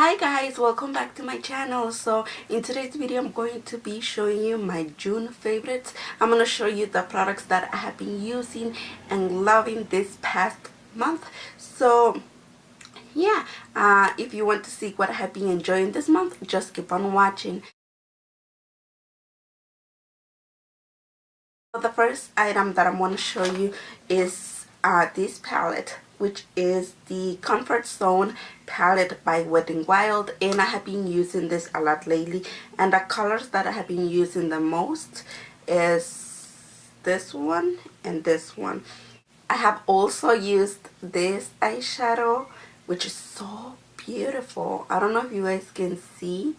Hi guys, welcome back to my channel. So in today's video I'm going to be showing you my June favorites. I'm going to show you the products that I have been using and loving this past month. So yeah, if you want to see what I have been enjoying this month, just keep on watching. So the first item that I'm going to show you is this palette, which is the Comfort Zone palette by Wet n Wild, and I have been using this a lot lately, and the colors that I have been using the most is this one and this one. I have also used this eyeshadow, which is so beautiful. I don't know if you guys can see,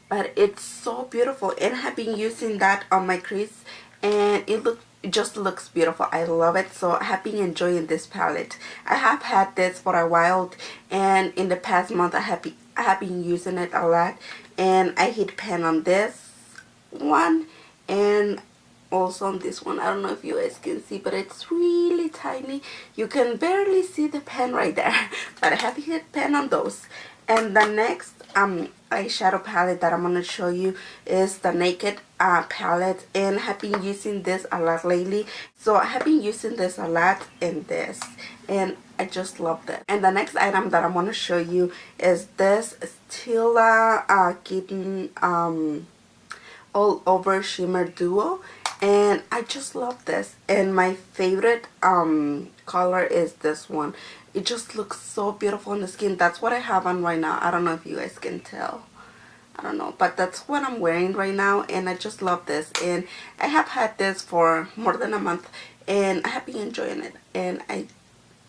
but it's so beautiful, and I have been using that on my crease and it just looks beautiful. I love it. So I have been enjoying this palette. I have had this for a while, and in the past month I have been using it a lot, and I hit pen on this one and also on this one. I don't know if you guys can see, but it's really tiny. You can barely see the pen right there, but I have hit pen on those. And the next eyeshadow palette that I'm going to show you is the Naked palette, and I have been using this a lot lately. So I have been using this a lot in this, and I just love it. And the next item that I'm going to show you is this Stila Kitten All Over Shimmer Duo, and I just love this. And my favorite color is this one. It just looks so beautiful on the skin. That's what I have on right now. I don't know if you guys can tell. I don't know, but that's what I'm wearing right now, and I just love this. And I have had this for more than a month, and I have been enjoying it, and I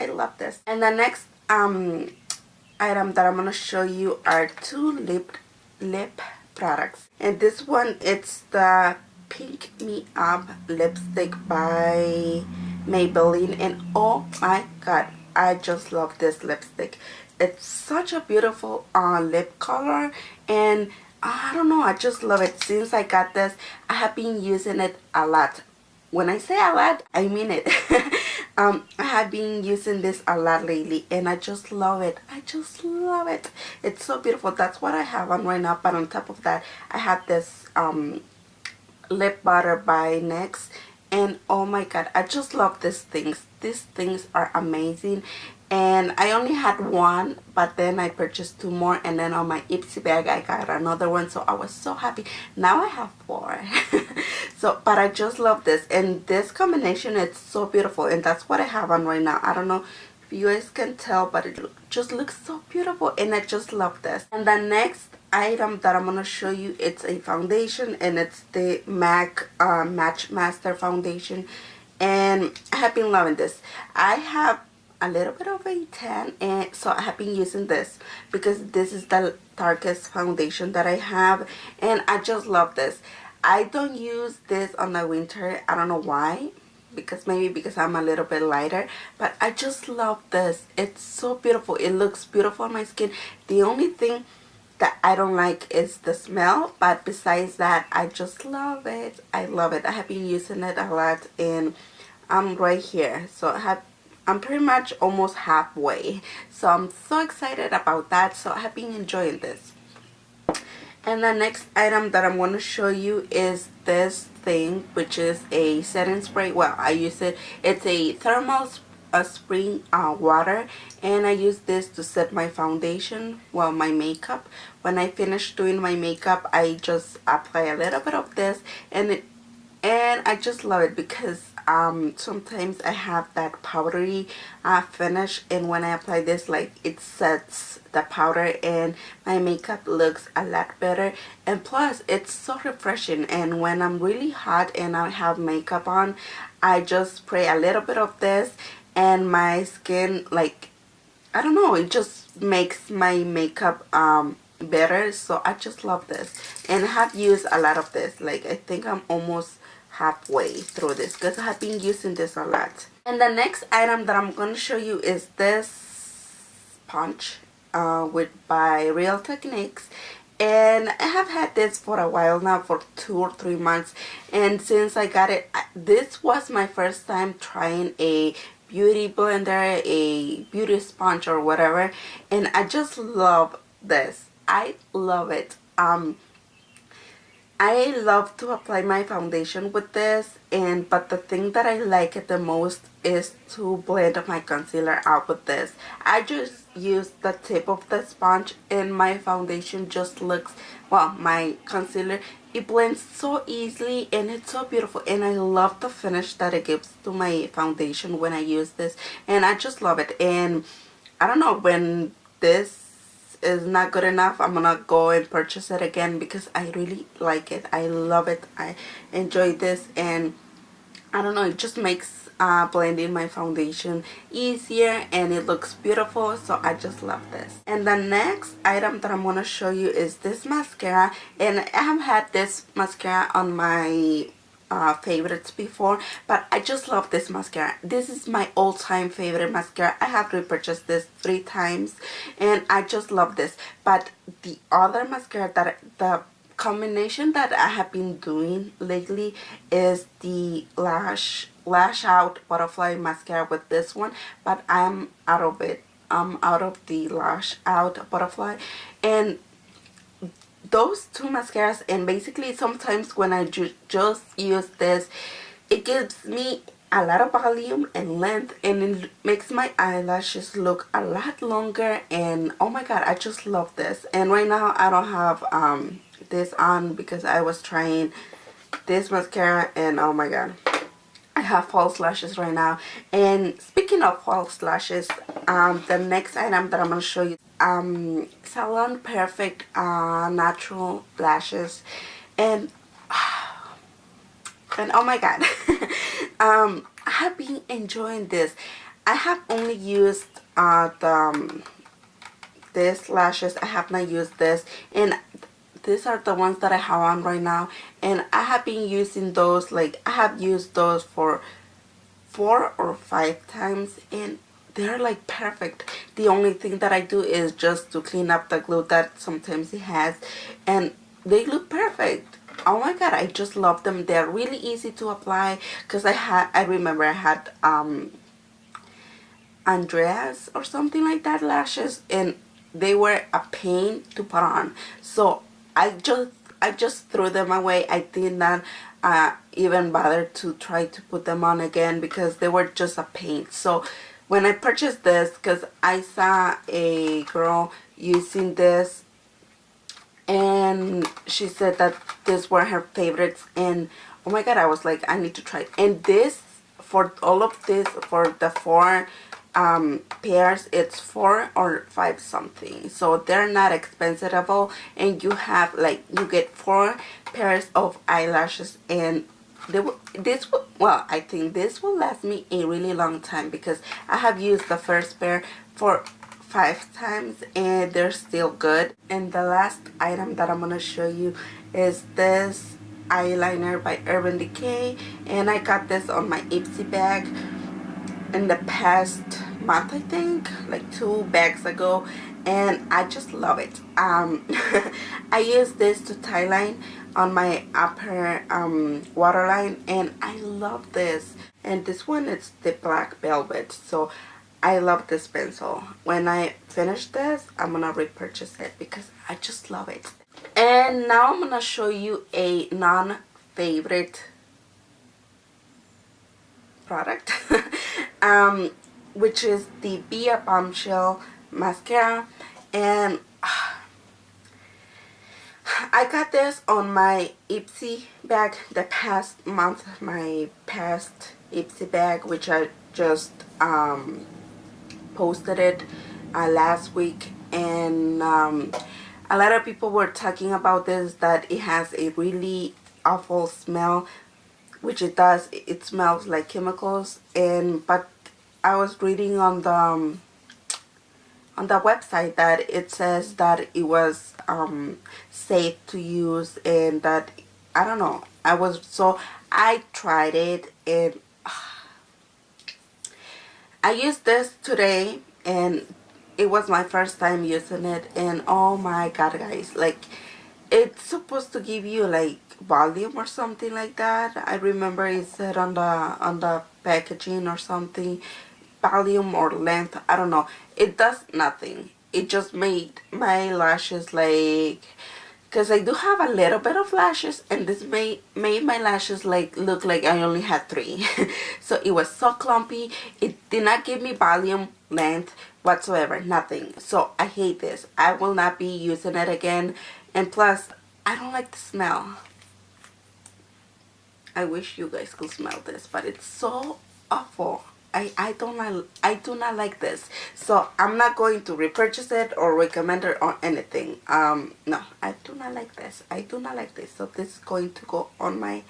love this. And the next item that I'm gonna show you are two lip products, and this one, it's the Pink Me Up lipstick by Maybelline, and oh my god, I just love this lipstick. It's such a beautiful lip color, and I don't know, I just love it. Since I got this, I have been using it a lot. When I say a lot, I mean it. I have been using this a lot lately, and I just love it. I just love it. It's so beautiful. That's what I have on right now, but on top of that, I have this lip butter by NYX, and oh my god, I just love these things. These things are amazing, and I only had one, but then I purchased two more, and then on my Ipsy bag I got another one, so I was so happy. Now I have four. So but I just love this, and this combination, it's so beautiful, and that's what I have on right now. I don't know if you guys can tell, but it just looks so beautiful, and I just love this. And the next item that I'm gonna show you, it's a foundation, and it's the MAC Match Master foundation, and I have been loving this. I have a little bit of a tan, and so I have been using this because this is the darkest foundation that I have, and I just love this. I don't use this on the winter. I don't know why, because maybe because I'm a little bit lighter, but I just love this. It's so beautiful. It looks beautiful on my skin. The only thing that I don't like is the smell, but besides that, I just love it. I love it. I have been using it a lot, and I'm right here, so I'm pretty much almost halfway, so I'm so excited about that. So I have been enjoying this. And the next item that I'm going to show you is this thing, which is a setting spray. Well, I use it. It's a thermal spring water, and I use this to set my foundation, well, my makeup. When I finish doing my makeup, I just apply a little bit of this, and I just love it because sometimes I have that powdery finish, and when I apply this, like, it sets the powder and my makeup looks a lot better. And plus, it's so refreshing, and when I'm really hot and I have makeup on, I just spray a little bit of this, and my skin, like, I don't know, it just makes my makeup better. So I just love this, and I have used a lot of this. Like, I think I'm almost halfway through this because I have been using this a lot. And the next item that I'm going to show you is this sponge by Real Techniques, and I have had this for a while now, for 2 or 3 months, and since I got it, this was my first time trying a beauty blender, a beauty sponge or whatever, and I just love this. I love it. I love to apply my foundation with this, and but the thing that I like it the most is to blend my concealer out with this. I just use the tip of the sponge and my foundation just looks, well, my concealer, it blends so easily and it's so beautiful, and I love the finish that it gives to my foundation when I use this, and I just love it. And I don't know, when this is not good enough, I'm gonna go and purchase it again because I really like it. I love it. I enjoy this, and I don't know, it just makes blending my foundation easier and it looks beautiful, so I just love this. And the next item that I'm gonna show you is this mascara, and I have had this mascara on my favorites before, but I just love this mascara. This is my all-time favorite mascara. I have repurchased this 3 times and I just love this. But the other mascara that the combination that I have been doing lately is the lash out butterfly mascara with this one, but I'm out of it. I'm out of the lash out butterfly, and those 2 mascaras, and basically sometimes when I just use this, it gives me a lot of volume and length, and it makes my eyelashes look a lot longer, and oh my god, I just love this. And right now I don't have this on because I was trying this mascara, and oh my god, I have false lashes right now. And speaking of false lashes, the next item that I'm going to show you, Salon Perfect natural lashes, and oh my god, I have been enjoying this. I have only used this lashes. I have not used this, and these are the ones that I have on right now, and I have been using those, like I have used those for 4 or 5 times, and they're like perfect. The only thing that I do is just to clean up the glue that sometimes it has, and they look perfect. Oh my god, I just love them. They're really easy to apply because I remember I had Andreas or something like that lashes, and they were a pain to put on, so I just threw them away. I did not even bother to try to put them on again because they were just a pain. So when I purchased this, because I saw a girl using this and she said that these were her favorites, and oh my god, I was like, I need to try it. And this, for all of this, for the 4 pairs, it's 4 or 5 something, so they're not expensive at all, and you have, like, you get 4 pairs of eyelashes, and I think this will last me a really long time because I have used the first pair for 5 times and they're still good. And the last item that I'm gonna show you is this eyeliner by Urban Decay, and I got this on my Ipsy bag in the past month, I think, like 2 bags ago, and I just love it. I use this to tie line on my upper waterline, and I love this. And this one is the Black Velvet, so I love this pencil. When I finish this, I'm gonna repurchase it because I just love it. And now I'm gonna show you a non-favorite product, which is the Be a Bombshell mascara, and I got this on my Ipsy bag the past month, my past Ipsy bag, which I just posted it last week, and a lot of people were talking about this, that it has a really awful smell, which it does. It smells like chemicals, but I was reading on the website that it says that it was safe to use, and that, I don't know, I tried it, and I used this today, and it was my first time using it, and oh my god, guys, like, it's supposed to give you like volume or something like that. I remember it said on the packaging or something, volume or length. I don't know. It does nothing. It just made my lashes like, because I do have a little bit of lashes, and this made my lashes like look like I only had 3. So it was so clumpy. It did not give me volume, length whatsoever, nothing. So I hate this. I will not be using it again. And plus, I don't like the smell. I wish you guys could smell this, but it's so awful. I do not like this. So I'm not going to repurchase it or recommend it or anything. No, I do not like this. I do not like this. So this is going to go on my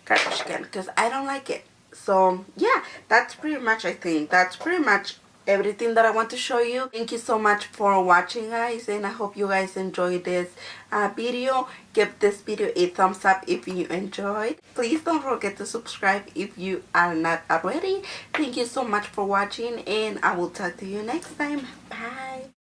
garbage can because I don't like it. So yeah, that's pretty much, I think that's pretty much everything that I want to show you. Thank you so much for watching, guys, and I hope you guys enjoyed this video. Give this video a thumbs up if you enjoyed. Please don't forget to subscribe if you are not already. Thank you so much for watching, and I will talk to you next time. Bye.